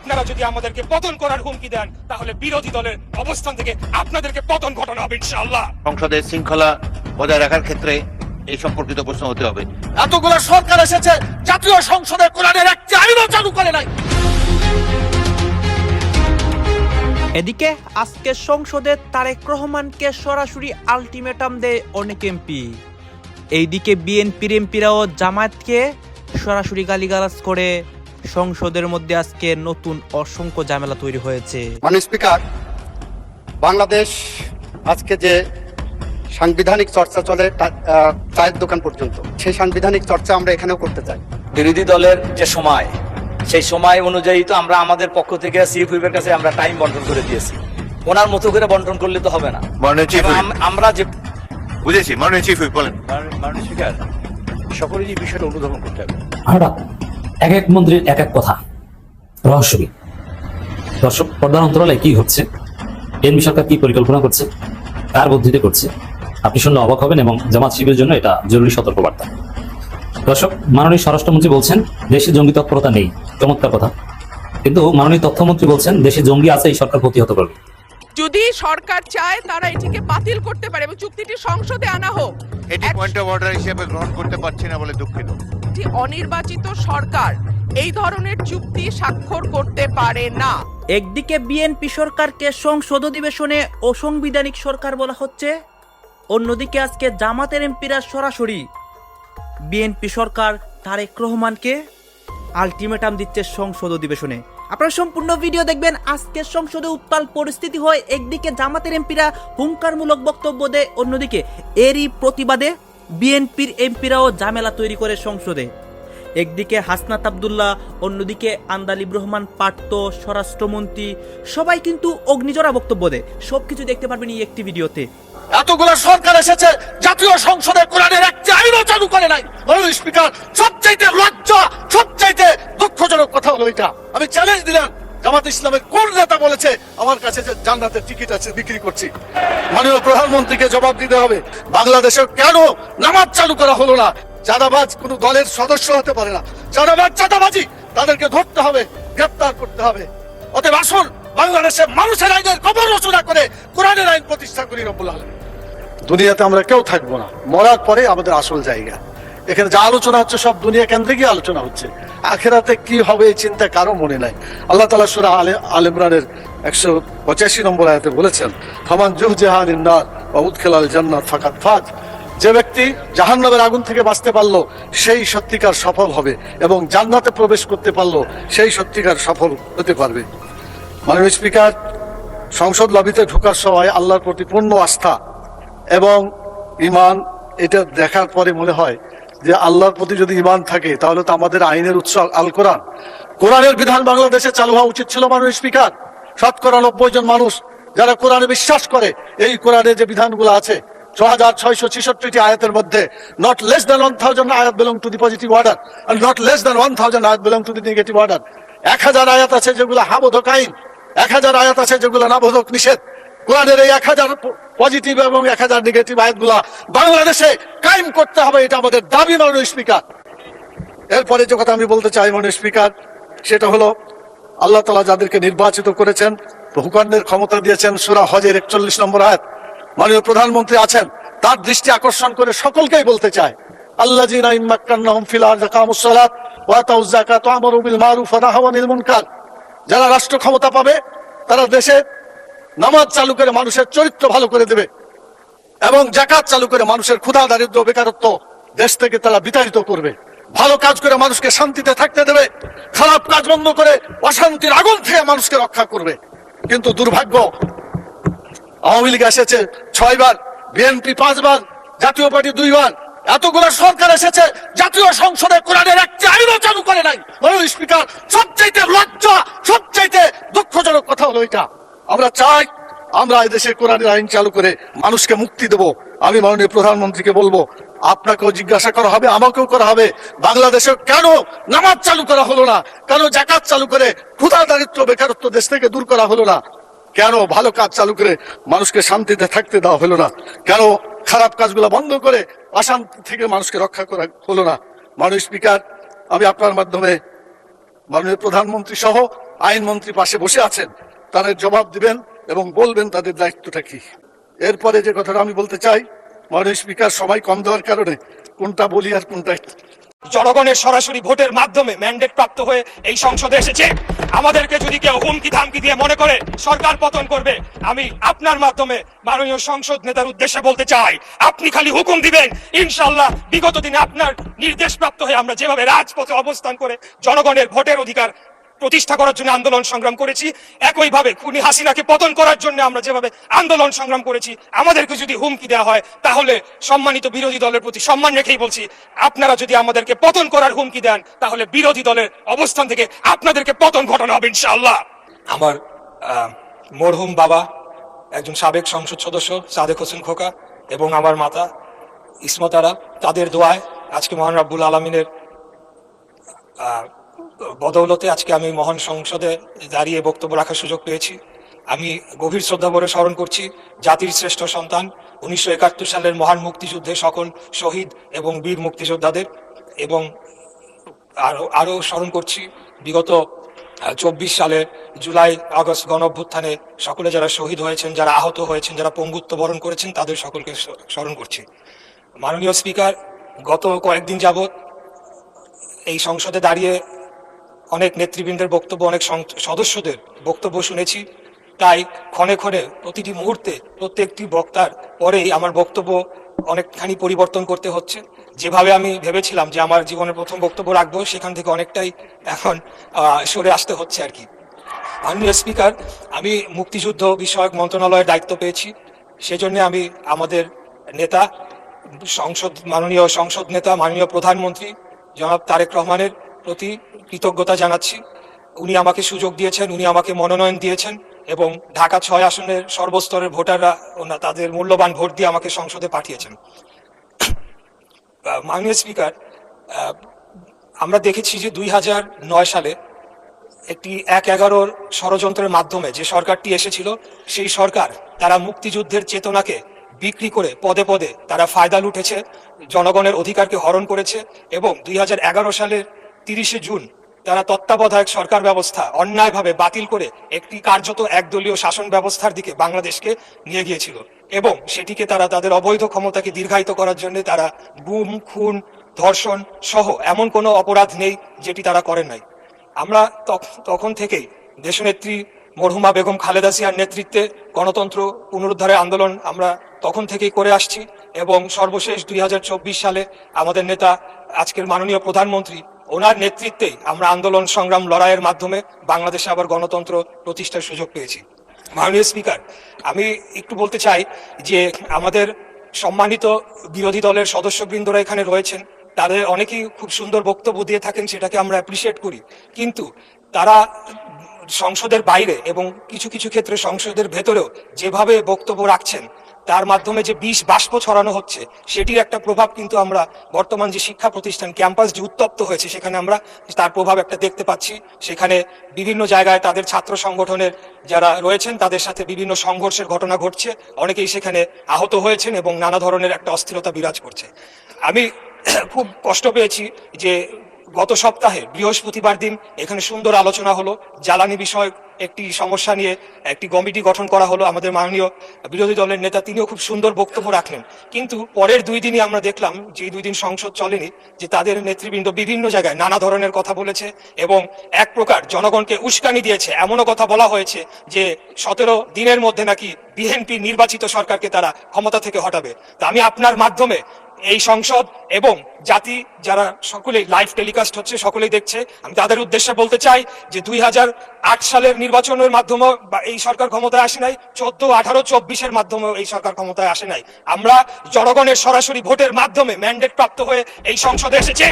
আপনারা যদি আমাদেরকে পতন করার হুমকি দেন তাহলে বিরোধী দলের অবস্থান থেকে আপনাদেরকে পতন ঘটানো হবে ইনশাআল্লাহ। সংসদের শৃঙ্খলা বজায় রাখার ক্ষেত্রে এই সম্পর্কিত প্রশ্ন হতে হবে। এতগুলো সরকার এসেছে, জাতীয় সংসদে কোরআনের একটি আইনও চালু করে নাই। এদিকে আজকে সংসদে তারেক রহমানকে সরাসরি আলটিমেটাম দেয় অনেক এমপি। এইদিকে বিএনপির এমপিরাও জামায়াতকে সরাসরি গালিগালাজ করে সংসদের মধ্যে আজকে নতুন অসংখ্য ঝামেলা তৈরি হয়েছে। মাননীয় স্পিকার, বাংলাদেশ আজকে যে সাংবিধানিক চর্চা চলে চায়ের দোকান পর্যন্ত, সেই সাংবিধানিক চর্চা আমরা এখানেও করতে চাই। বিরোধী দলের যে সময়, সেই সময় অনুযায়ী তো আমরা আমাদের পক্ষ থেকে চিফ হুইপের কাছে আমরা টাইম বন্টন করে দিয়েছি। ওনার মতো করে বন্টন করলে তো হবে না। মাননীয় চিফ হুইপ, আমরা যে বুঝেছি। মাননীয় চিফ হুইপ বলেন। মাননীয় স্পিকার, সকলেই এই বিষয়টা অনুধাবন করতে হবে। হঠাৎ এক এক মন্ত্রীর এক এক কথা, রহস্যবিদ। দর্শক, পর্দার অন্তরালে কি হচ্ছে, এনপি সরকার কি পরিকল্পনা করছে, কার বুদ্ধিতে করছে, আপনি শুনলে অবাক হবেন এবং জামাত শিবিরের জন্য এটা জরুরি সতর্কবার্তা। দর্শক, মাননীয় স্বরাষ্ট্রমন্ত্রী বলছেন দেশে জঙ্গি তৎপরতা নেই, চমৎকার কথা। কিন্তু মাননীয় তথ্যমন্ত্রী বলছেন দেশে জঙ্গি আছে, এই সরকার প্রতিহত করবে। যদি সরকার চায় তারা এটিকে বাতিল করতে পারে এবং চুক্তিটি সংসদে আনা হোক। এটি পয়েন্ট অফ অর্ডার হিসেবে গ্রহণ করতে পারছি না বলে দুঃখিত। একটি অনির্বাচিত সরকার এই ধরনের চুক্তি স্বাক্ষর করতে পারে না। একদিকে বিএনপি সরকারকে সংসদ অধিবেশনে অসাংবিধানিক সরকার বলা হচ্ছে, অন্যদিকে আজকে জামাতের এমপিরা সরাসরি বিএনপি সরকার তারেক রহমানকে আলটিমেটাম দিচ্ছে সংসদ অধিবেশনে। আপনারা সম্পূর্ণ ভিডিও দেখবেন। আজকে সংসদে উত্তাল পরিস্থিতি হয়, একদিকে জামাতের এমপিরা হুঙ্কারমূলক বক্তব্য দেয়, অন্যদিকে এরই প্রতিবাদে বিএনপির এমপিরাও ঝামেলা তৈরি করে সংসদে। একদিকে হাসনাত আব্দুল্লাহ, অন্যদিকে আন্দালিব রহমান পার্থ, স্বরাষ্ট্রমন্ত্রী, সবাই কিন্তু অগ্নিজরা বক্তব্য দেয়। সবকিছু দেখতে পারবেন এই একটি ভিডিওতে। এতগুলো সরকার এসেছে, জাতীয় সংসদে কোরআনের একটি আইনও চালু করে নাই। মাননীয় স্পিকার, সবচাইতে লজ্জা, সবচাইতে দুঃখজনক কথা হলো এটা। আমি চ্যালেঞ্জ দিলাম, জামাত ইসলামের কোন নেতা বলেছে আমার কাছে যে জান্নাতের টিকিট আছে বিক্রি করছি? মাননীয় প্রধানমন্ত্রীকে জবাব দিতে হবে। বাংলাদেশে কেন নামাজ চালু করা হলো না? চাঁদাবাজ কোন দলের সদস্য হতে পারে না। চাঁদাবাজ চাঁদাবাজি, তাদেরকে ধরতে হবে, গ্রেপ্তার করতে হবে। অতএব আসুন বাংলাদেশে মানুষের আইনের কবর রচনা করে কোরআনের আইন প্রতিষ্ঠা করি রব্বুল আলামিন। দুনিয়াতে আমরা কেউ থাকবো না, মরার পরে আমাদের আসল জায়গা। এখানে যা আলোচনা হচ্ছে সব দুনিয়া কেন্দ্রিক আলোচনা হচ্ছে। আখিরাতে কি হবে এই চিন্তা কারো মনে নাই। আল্লাহ তাআলা সূরা আল ইমরানের 185 নম্বর আয়াতে বলেছেন, ফামান যুহজিহা আনিন নার ওয়া উদখিলাল জান্নাত ফাকাদ ফাজ। যে ব্যক্তি জাহান্নামের আগুন থেকে বাঁচতে পারলো সেই সত্যিকার সফল হবে, এবং জান্নাতে প্রবেশ করতে পারলো সেই সত্যিকার সফল হতে পারবে। মাননীয় স্পিকার, সংসদ লবিতে ঢোকার সময় আল্লাহর প্রতি পূর্ণ আস্থা এবং ঈমান, এটা দেখার পরে মনে হয় যে আল্লাহর প্রতি যদি ঈমান থাকে তাহলে তো আমাদের আইনের উৎস আল কোরআন। কোরআনের বিধান বাংলাদেশে চালু হওয়া উচিত ছিল। মাননীয় স্পিকার, 90% জন মানুষ যারা কোরআনে বিশ্বাস করে, এই কোরআনে যে বিধানগুলো আছে 6666টি আয়াতের মধ্যে not less than 1000 আয়াত belong to the positive order and not less than 1000 আয়াত belong to the negative order। 1000 আয়াত আছে যেগুলো হাবোধক আইন, 1000 আয়াত আছে যেগুলো নাবোধক নিষেধ। কোরআনের এই 1000 পজিটিভ এবং 1000 নেগেটিভ আয়াতগুলা বাংলাদেশে কায়েম করতে হবে, এটা আমাদের দাবি। মাননীয় স্পিকার, এরপরে যে কথা আমি বলতে চাই মাননীয় স্পিকার, সেটা হলো আল্লাহ তাআলা যাদেরকে নির্বাচিত করেছেন, হুকুমের ক্ষমতা দিয়েছেন, সূরা হজের 41 নম্বর আয়াত। মাননীয় প্রধানমন্ত্রী আছেন, তার দৃষ্টি আকর্ষণ করে সকলকেই বলতে চায়, আল্লাযীনা ইম্মাক্কান্নাহুম ফিল আরদি আকামুস সালাত ওয়া আতাউয যাকাত ওয়া আমারু বিল মারুফ ওয়া নাহাউ আনিল মুনকার। যারা রাষ্ট্র ক্ষমতা পাবে তারা দেশে নামাজ চালু করে মানুষের চরিত্র ভালো করে দেবে এবং যাকাত চালু করে মানুষের ক্ষুধা, দারিদ্র্য, বেকারত্ব দেশ থেকে তারা বিতাড়িত করবে। ভালো কাজ করে মানুষকে শান্তিতে থাকতে দেবে, খারাপ কাজ বন্ধ করে অশান্তির আগুন থেকে মানুষকে রক্ষা করবে। কিন্তু দুর্ভাগ্য, আওয়ামী লীগ এসেছে 6 বার, বিএনপি 5 বার, জাতীয় পার্টি 2 বার। এতগুলো সরকার এসেছে, জাতীয় সংসদে কোরআনের একটি আইনও চালু করে নাই। মাননীয় স্পিকার, সবচাইতে লজ্জা, সবচাইতে দুঃখজনক কথা হলো এটা। আমরা চাই আমরা এই দেশে কোরআনের আইন চালু করে মানুষকে মুক্তি দেব। আমি মাননীয় প্রধানমন্ত্রীকে বলবো, আপনাকেও জিজ্ঞাসা করা হবে, আমাকেও করা হবে, বাংলাদেশে কেন নামাজ চালু করা হলো না? কেন যাকাত চালু করে ক্ষুধা, দারিদ্র্য, বেকারত্ব দেশ থেকে দূর করা হলো না? কেন ভালো কাজ চালু করে মানুষকে শান্তিতে থাকতে দেওয়া হলো না? কেন খারাপ কাজগুলো বন্ধ করে অশান্তি থেকে মানুষকে রক্ষা করা হলো না? মাননীয় স্পিকার, আমি আপনার মাধ্যমে মাননীয় প্রধানমন্ত্রী সহ আইনমন্ত্রী পাশে বসে আছেন, তাদের জবাব দিবেন এবং বলবেন তাদের দায়িত্বটা কি। এরপরে যে কথাটা আমি বলতে চাই, মাননীয় স্পিকার সময় কম দেওয়ার কারণে কোনটা বলি আর কোনটা জনগণের সরাসরি ভোটের মাধ্যমে ম্যান্ডেট প্রাপ্ত হয়ে এই সংসদে এসেছে। আমাদেরকে যদি কেউ হুমকি ধামকি দিয়ে মনে করে সরকার পতন করবে, আমি আপনার মাধ্যমে মাননীয় সংসদ নেতার উদ্দেশ্যে বলতে চাই, আপনি খালি হুকুম দিবেন, ইনশাল্লাহ বিগত দিনে আপনার নির্দেশ প্রাপ্ত হয়ে আমরা যেভাবে রাজপথে অবস্থান করে জনগণের ভোটের অধিকার প্রতিষ্ঠা করার জন্য আন্দোলন সংগ্রাম করেছি, একইভাবে খুনি হাসিনাকে পতন করার জন্য আমরা যেভাবে আন্দোলন সংগ্রাম করেছি, আমাদেরকে যদি হুমকি দেওয়া হয় তাহলে সম্মানিত বিরোধী দলের প্রতি সম্মান রেখেই বলছি, আপনারা যদি আমাদেরকে পতন করার হুমকি দেন তাহলে বিরোধী দলের অবস্থান থেকে আপনাদেরকে পতন ঘটানো হবে ইনশাআল্লাহ। আমার মরহুম বাবা একজন সাবেক সংসদ সদস্য সাদেক হোসেন খোকা এবং আমার মাতা ইসমতারা, তাদের দোয়ায় আজকে মহান রাব্বুল আলামিনের বদৌলতে আজকে আমি মহান সংসদে দাঁড়িয়ে বক্তব্য রাখার সুযোগ পেয়েছি। আমি গভীর শ্রদ্ধা ভরে স্মরণ করছি জাতির শ্রেষ্ঠ সন্তান 1971 সালের মহান মুক্তিযুদ্ধে সকল শহীদ এবং বীর মুক্তিযোদ্ধাদের, এবং আরো স্মরণ করছি বিগত 24 সালে জুলাই আগস্ট গণ অভ্যুত্থানে সকলে যারা শহীদ হয়েছেন, যারা আহত হয়েছেন, যারা পঙ্গুত্ব বরণ করেছেন, তাদের সকলকে স্মরণ করছি। মাননীয় স্পিকার, গত কয়েকদিন যাবৎ এই সংসদে দাঁড়িয়ে অনেক নেতৃবৃন্দের বক্তব্য, অনেক সদস্যদের বক্তব্য শুনেছি, তাই ক্ষণে ক্ষণে প্রতিটি মুহূর্তে প্রত্যেকটি বক্তার পরেই আমার বক্তব্য অনেকখানি পরিবর্তন করতে হচ্ছে। যেভাবে আমি ভেবেছিলাম যে আমার জীবনের প্রথম বক্তব্য রাখবো, সেখান থেকে অনেকটাই এখন সরে আসতে হচ্ছে আর কি। মাননীয় স্পিকার, আমি মুক্তিযুদ্ধ বিষয়ক মন্ত্রণালয়ের দায়িত্ব পেয়েছি, সেজন্য আমি আমাদের নেতা মাননীয় সংসদ নেতা মাননীয় প্রধানমন্ত্রী জনাব তারেক রহমানের প্রতি কৃতজ্ঞতা জানাচ্ছি। উনি আমাকে সুযোগ দিয়েছেন, উনি আমাকে মনোনয়ন দিয়েছেন এবং ঢাকা 6 আসনের সর্বস্তরের ভোটাররা তাদের মূল্যবান ভোট দিয়ে আমাকে সংসদে পাঠিয়েছেন। মাননীয় স্পিকার, আমরা দেখেছি যে 2009 সালে একটি 1-11 ষড়যন্ত্রের মাধ্যমে যে সরকারটি এসেছিল, সেই সরকার তারা মুক্তিযুদ্ধের চেতনাকে বিক্রি করে পদে পদে তারা ফায়দা লুটেছে, জনগণের অধিকারকে হরণ করেছে এবং 2011 সালের 30শে জুন তারা তত্ত্বাবধায়ক সরকার ব্যবস্থা অন্যায়ভাবে বাতিল করে একটি কার্যত একদলীয় শাসন ব্যবস্থার দিকে বাংলাদেশকে নিয়ে গিয়েছিল এবং সেটিকে তারা তাদের অবৈধ ক্ষমতাকে দীর্ঘায়িত করার জন্য তারা গুম, খুন, ধর্ষণ সহ এমন কোনো অপরাধ নেই যেটি তারা করেন নাই। আমরা তখন থেকেই দেশনেত্রী মরহুমা বেগম খালেদা জিয়ার নেতৃত্বে গণতন্ত্র পুনরুদ্ধারের আন্দোলন আমরা তখন থেকেই করে আসছি এবং সর্বশেষ 2024 সালে আমাদের নেতা আজকের মাননীয় প্রধানমন্ত্রী, ওনার নেতৃত্বেই আমরা আন্দোলন সংগ্রাম লড়াইয়ের মাধ্যমে বাংলাদেশে আবার গণতন্ত্র প্রতিষ্ঠার সুযোগ পেয়েছি। মাননীয় স্পিকার, আমি একটু বলতে চাই যে আমাদের সম্মানিত বিরোধী দলের সদস্যবৃন্দরা এখানে রয়েছেন, তাদের অনেকেই খুব সুন্দর বক্তব্য দিয়ে থাকেন, সেটাকে আমরা অ্যাপ্রিসিয়েট করি, কিন্তু তারা সংসদের বাইরে এবং কিছু কিছু ক্ষেত্রে সংসদের ভেতরেও যেভাবে বক্তব্য রাখছেন, তার মাধ্যমে যে বিষ বাষ্প ছড়ানো হচ্ছে, সেটির একটা প্রভাব কিন্তু আমরা বর্তমান যে শিক্ষা প্রতিষ্ঠান ক্যাম্পাস যে উত্তপ্ত হয়েছে, সেখানে আমরা তার প্রভাব একটা দেখতে পাচ্ছি। সেখানে বিভিন্ন জায়গায় তাদের ছাত্র সংগঠনের যারা রয়েছেন তাদের সাথে বিভিন্ন সংঘর্ষের ঘটনা ঘটছে, অনেকেই সেখানে আহত হয়েছেন এবং নানা ধরনের একটা অস্থিরতা বিরাজ করছে। আমি খুব কষ্ট পেয়েছি যে গত সপ্তাহে বৃহস্পতিবার দিন এখানে সুন্দর আলোচনা হলো, জ্বালানি বিষয়ক একটি সমস্যা নিয়ে একটি কমিটি গঠন করা হলো। আমাদের মাননীয় বিরোধী দলের নেতা তিনিও খুব সুন্দর বক্তব্য রাখলেন, কিন্তু পরের 2 দিনই আমরা দেখলাম যে 2 দিন সংসদ চলেনি, যে তাদের নেতৃবৃন্দ বিভিন্ন জায়গায় নানা ধরনের কথা বলেছে এবং এক প্রকার জনগণকে উস্কানি দিয়েছে। এমনও কথা বলা হয়েছে যে 17 দিনের মধ্যে নাকি বিএনপি নির্বাচিত সরকারকে তারা ক্ষমতা থেকে হটাবে। তা আমি আপনার মাধ্যমে এই সংসদ এবং জাতি যারা সকলেই লাইভ টেলিকাস্ট হচ্ছে, সকলেই দেখছে, আমি তাদের উদ্দেশ্যে বলতে চাই যে 2008 সালের নির্বাচনের মাধ্যমে এই সরকার ক্ষমতায় আসে নাই, 14, 18, 24-এর মাধ্যমে এই সরকার ক্ষমতায় আসে নাই। আমরা জনগণের সরাসরি ভোটের মাধ্যমে ম্যান্ডেট প্রাপ্ত হয়ে এই সংসদে এসেছে।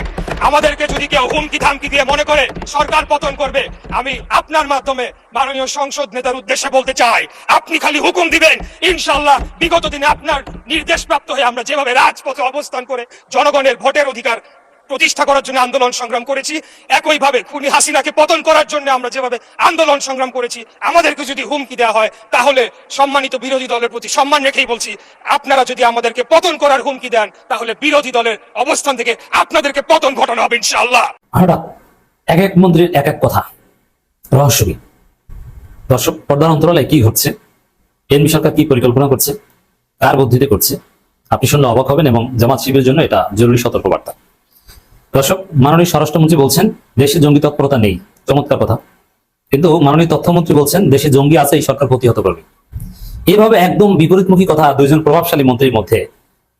আমাদেরকে যদি কেউ হুমকি ধামকি দিয়ে মনে করে সরকার পতন করবে, আমি আপনার মাধ্যমে মাননীয় সংসদ নেতার উদ্দেশ্যে বলতে চাই, আপনি খালি হুকুম দিবেন, ইনশাআল্লাহ বিগত দিনে আপনার নির্দেশ প্রাপ্ত হয়ে আমরা যেভাবে রাজপথে অবস্থান করে জনগণের ভোটের অধিকার প্রতিষ্ঠা করার জন্য আন্দোলন সংগ্রাম করেছি, একইভাবে খুনি হাসিনাকে পতন করার জন্য আমরা যেভাবে আন্দোলন সংগ্রাম করেছি, আমাদেরকে যদি হুমকি দেওয়া হয় তাহলে সম্মানিত বিরোধী দলের প্রতি সম্মান রেখেই বলছি, আপনারা যদি আমাদেরকে পতন করার হুমকি দেন তাহলে বিরোধী দলের অবস্থান থেকে আপনাদেরকে পতন ঘটানো হবে ইনশাআল্লাহ। হঠাৎ এক এক মন্ত্রীর এক এক কথা। রহস্য কি? দর্শক, পর্দার অন্তরালে কি হচ্ছে, বিএনপি সরকার কি পরিকল্পনা করছে, কার বুদ্ধিতে করছে, আপনি শুনলে অবাক হবেন এবং জামাত শিবিরের জন্য এটা জরুরি সতর্কবার্তা। দর্শক, মাননীয় স্বরাষ্ট্রমন্ত্রী বলছেন দেশে জঙ্গি তৎপরতা নেই, চমৎকার কথা। কিন্তু মাননীয় তথ্যমন্ত্রী বলছেন দেশে জঙ্গি আছে, এই সরকার প্রতিহত করবে। এইভাবে একদম বিপরীতমুখী কথা দুইজন প্রভাবশালী মন্ত্রীর মধ্যে,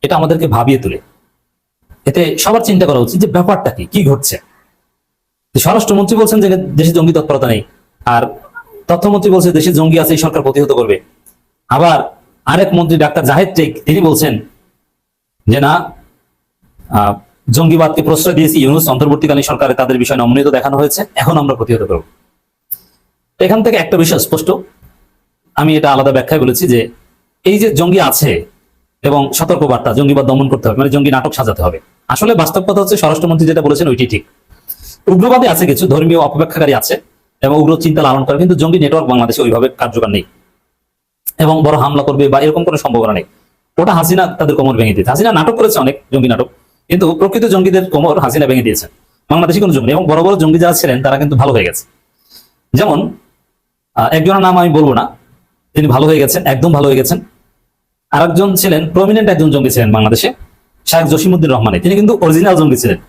এটা আমাদেরকে ভাবিয়ে তোলে। এতে সবার চিন্তা করা উচিত যে ব্যাপারটা কি, কি ঘটছে। স্বরাষ্ট্রমন্ত্রী বলছেন যে দেশে জঙ্গি তৎপরতা নেই, আর তথ্যমন্ত্রী বলছে দেশে জঙ্গি আছে, এই সরকার প্রতিহত করবে। আবার আরেক মন্ত্রী ডাক্তার জাহেদ টেক তিনি বলছেন যে না, জঙ্গিবাদকে প্রশ্রয় দিয়েছি ইউনূস, অন্তর্বর্তীকালীন সরকারে তাদের বিষয়ে নমনীয়তা দেখানো হয়েছে, এখন আমরা প্রতিহত করব। এখান থেকে একটা বিষয় স্পষ্ট, আমি এটা আলাদা ব্যাখ্যায় বলেছি যে এই যে জঙ্গি আছে এবং সতর্কবার্তা, জঙ্গিবাদ দমন করতে হবে, মানে জঙ্গি নাটক সাজাতে হবে। আসলে বাস্তব কথা হচ্ছে স্বরাষ্ট্রমন্ত্রী যেটা বলেছেন ওইটি ঠিক। উগ্রবাদী আছে, কিছু ধর্মীয় অপব্যাখ্যাকারী আছে এবং উগ্র চিন্তা লালন করে, কিন্তু জঙ্গি নেটওয়ার্ক বাংলাদেশে ওইভাবে কার্যকর নেই এবং বড় হামলা করবে বা এরকম কোনো সম্ভাবনা নেই। ওটা হাসিনা তাদের কোমর ভেঙে দিয়েছে। হাসিনা নাটক করেছে অনেক জঙ্গি নাটক, কিন্তু প্রকৃত জঙ্গিদের কোমর হাসিনা ভেঙে দিয়েছে। বাংলাদেশি কোনো জঙ্গি এবং বড় বড় জঙ্গি যারা ছিলেন তারা কিন্তু ভালো হয়ে গেছে। যেমন একজনের নাম আমি বলবো না, তিনি ভালো হয়ে গেছেন, একদম ভালো হয়ে গেছেন। আরেকজন ছিলেন প্রমিনেন্ট একজন জঙ্গি ছিলেন বাংলাদেশে, শাহেখ জসিমউদ্দিন রহমানী, তিনি কিন্তু অরিজিনাল জঙ্গি ছিলেন।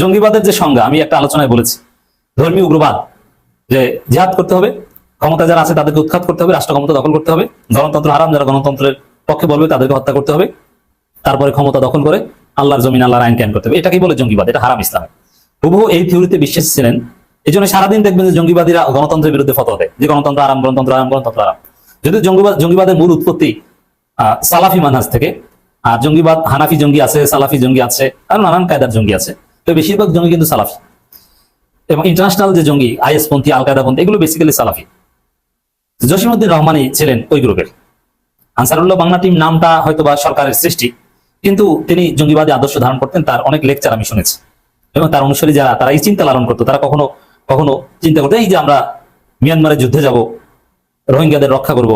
জঙ্গিবাদের যে সংজ্ঞা আমি একটা আলোচনায় বলেছি, ধর্মীয় উগ্রবাদ, যে জিহাদ করতে হবে, ক্ষমতা যারা আছে তাদেরকে উৎখাত করতে হবে, রাষ্ট্র ক্ষমতা দখল করতে হবে, গণতন্ত্র হারাম, যারা গণতন্ত্রের পক্ষে বলবে তাদেরকে হত্যা করতে হবে, তারপরে ক্ষমতা দখল করে আল্লাহর জমিন, আল্লাহর আইন কায়েম করতে হবে। এটাকেই বলে জঙ্গিবাদ, এটা হারাম ইসলামে। হুবহু এই থিওরিতে বিশ্বাস ছিলেন। এই জন্য সারাদিন দেখবেন যে জঙ্গিবাদীরা গণতন্ত্রের বিরুদ্ধে ফতোয়া দেয় যে গণতন্ত্র আরাম, গণতন্ত্র আরাম, গণতন্ত্র আরাম। যদি জঙ্গিবাদের মূল উৎপত্তি সালাফি মানহাজ থেকে, আর জঙ্গিবাদ হানাফি জঙ্গি আছে, সালাফি জঙ্গি আছে, আর নানান কায়দার জঙ্গি আছে, তো বেশিরভাগ জঙ্গি কিন্তু সালাফি। এবং ইন্টারন্যাশনাল যে জঙ্গি আইএস পন্থী, আল কায়দা পন্থী, এগুলো বেসিক্যালি সালাফি। জসিমউদ্দিন রহমানী ছিলেন ওই গ্রুপের। আনসারুল্লাহ বাংলা টিম নামটা হয়তো বা সরকারের সৃষ্টি, কিন্তু তিনি জঙ্গিবাদী আদর্শ ধারণ করতেন। তার অনেক লেকচার আমি শুনেছি এবং তার অনুসারী যারা, তারা এই চিন্তা লালন করতো। তারা কখনো কখনো চিন্তা করতো এই যে আমরা মিয়ানমারে যুদ্ধে যাব, রোহিঙ্গাদের রক্ষা করব,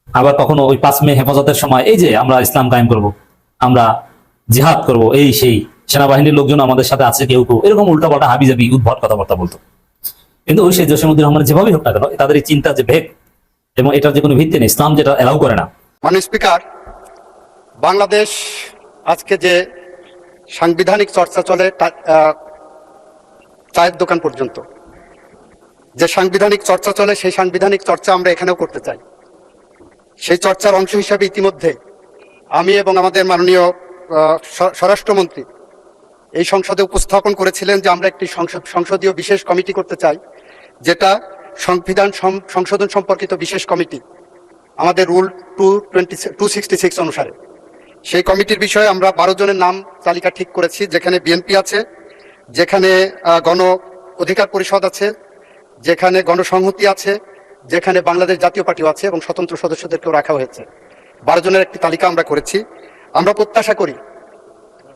আবার কখনো ওই 5 মে হেফাজতের সময় এই যে আমরা ইসলাম কায়েম করব, আমরা জিহাদ করব, এই সেই সেনাবাহিনীর লোকজন আমাদের সাথে আছে, কেউ কেউ এরকম উল্টাপাল্টা হাবিজাবি উদ্ভট কথাবার্তা বলতো। কিন্তু সেই জসিমউদ্দিন রহমান যেভাবেই হোক না কেন, তাদের এই চিন্তা যে ভেগ এবং এটার যে কোনো ভিত্তি নেই, ইসলাম যেটা এলাও করে না। মাননীয় স্পিকার, বাংলাদেশ আজকে যে সাংবিধানিক চর্চা চলে চায়ের দোকান পর্যন্ত, যে সাংবিধানিক চর্চা চলে সেই সাংবিধানিক চর্চা আমরা এখানেও করতে চাই। সেই চর্চার অংশ হিসাবে ইতিমধ্যে আমি এবং আমাদের মাননীয় স্বরাষ্ট্রমন্ত্রী এই সংসদে উপস্থাপন করেছিলেন যে আমরা একটি সংসদীয় বিশেষ কমিটি করতে চাই, যেটা সংবিধান সংশোধন সম্পর্কিত বিশেষ কমিটি, আমাদের রুল 266 অনুসারে। সেই কমিটির বিষয়ে আমরা 12 জনের নাম তালিকা ঠিক করেছি, যেখানে বিএনপি আছে, যেখানে গণ অধিকার পরিষদ আছে, যেখানে গণসংহতি আছে, যেখানে বাংলাদেশ জাতীয় পার্টিও আছে এবং স্বতন্ত্র সদস্যদেরকেও রাখা হয়েছে। 12 জনের একটি তালিকা আমরা করেছি। আমরা প্রত্যাশা করি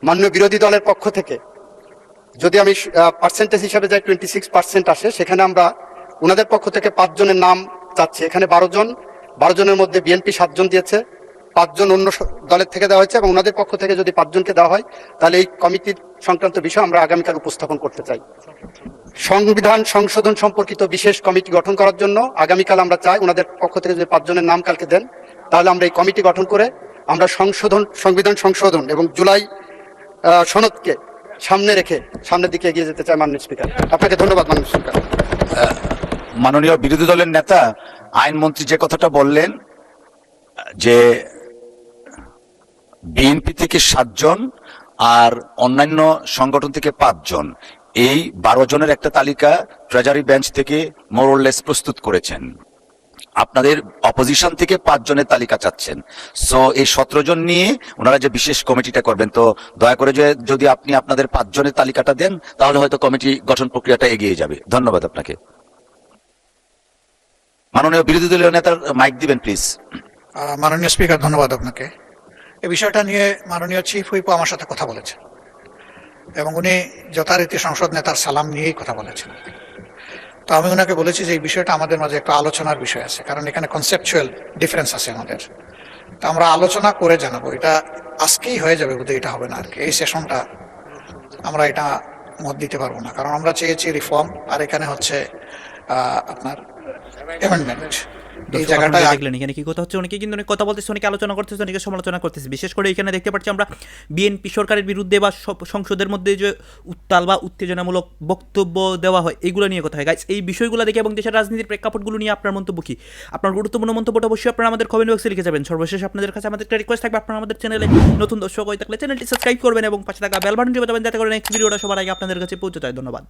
মাননীয় বিরোধী দলের পক্ষ থেকে যদি আমি পার্সেন্টেজ হিসাবে যাই 26% আসে, সেখানে আমরা ওনাদের পক্ষ থেকে 5 জনের নাম চাচ্ছি। এখানে 12 জন, 12 জনের মধ্যে বিএনপি 7 জন দিয়েছে, 5 জন অন্য দলের থেকে দেওয়া হয়েছে এবং ওনাদের পক্ষ থেকে যদি 5 জনকে দেওয়া হয়, তাহলে এই কমিটির সংক্রান্ত বিষয় আমরা আগামীকাল উপস্থাপন করতে চাই। সংবিধান সংশোধন সম্পর্কিত বিশেষ কমিটি গঠন করার জন্য আগামীকাল আমরা চাই ওনাদের পক্ষ থেকে যদি 5 জনের নাম কালকে দেন, তাহলে আমরা এই কমিটি গঠন করে আমরা সংবিধান সংশোধন এবং জুলাই সনদকে সামনে রেখে সামনের দিকে এগিয়ে যেতে চাই। মাননীয় স্পিকার, আপনাকে ধন্যবাদ। মাননীয় স্পিকার, মাননীয় বিরোধী দলের নেতা আইনমন্ত্রী যে কথাটা বললেন যে বিএনপি থেকে 7 জন আর অন্যান্য সংগঠন থেকে 5 জন, এই 12 জনের একটা তালিকা ট্রেজারি বেঞ্চ থেকে মোরলেস প্রস্তুত করেছেন। আপনাদের অপোজিশন থেকে 5 জনের তালিকা চাচ্ছেন। সো এই 17 জন নিয়ে ওনারা যে বিশেষ কমিটিটা করবেন, তো দয়া করে যদি আপনি আপনাদের 5 জনের তালিকাটা দেন, তাহলে হয়তো কমিটি গঠন প্রক্রিয়াটা এগিয়ে যাবে। ধন্যবাদ আপনাকে। মাননীয় বিরোধী দলীয় নেতার মাইক দিবেন প্লিজ। মাননীয় স্পিকার, ধন্যবাদ আপনাকে। এই বিষয়টা নিয়ে মাননীয় চিফ হুইপ আমার সাথে কথা বলেছেন এবং উনি যথারীতি সংসদ নেতার সালাম নিয়েই কথা বলেছেন। তো আমি ওনাকে বলেছি যে এই বিষয়টা আমাদের মাঝে একটা আলোচনার বিষয় আছে, কারণ এখানে কনসেপচুয়াল ডিফারেন্স আছে আমাদের। তো আমরা আলোচনা করে জানাবো, এটা আজকেই হয়ে যাবে বোধহয়, এটা হবে না আর কি। এই সেশনটা আমরা এটা মত দিতে পারবো না, কারণ আমরা চেয়েছি রিফর্ম, আর এখানে হচ্ছে আপনার অ্যামেন্ডমেন্ট এই দর্শক, জায়গাটা আপনারা দেখলেন এখানে কি কথা হচ্ছে, অনেকে কিন্তু অনেক কথা বলতেছে, অনেকে আলোচনা করতেছে, অনেকে সমালোচনা করতেছে। বিশেষ করে এখানে দেখতে পাচ্ছি আমরা বিএনপি সরকারের বিরুদ্ধে বা সংসদের মধ্যে যে উত্তাল বা উত্তেজনামূলক বক্তব্য দেওয়া হয় এইগুলো নিয়ে কথা হয়। গাইস, এই বিষয়গুলো দেখে এবং দেশের রাজনীতির প্রেক্ষাপটগুলো নিয়ে আপনার মন্তব্য কি? আপনার গুরুত্বপূর্ণ মন্তব্যটা অবশ্যই আপনারা আমাদের কমেন্ট বক্সে লিখে যাবেন। সর্বশেষ আপনাদের কাছে আমাদের একটা রিকোয়েস্ট থাকবে, আপনারা আমাদের চ্যানেলে নতুন দর্শক হয়ে থাকলে চ্যানেলটি সাবস্ক্রাইব করবেন এবং পাশে থাকা বেল বাটনটি বাজাবেন যাতে করে নেক্সট ভিডিওটা সবার আগে আপনাদের কাছে পৌঁছে যায়। ধন্যবাদ।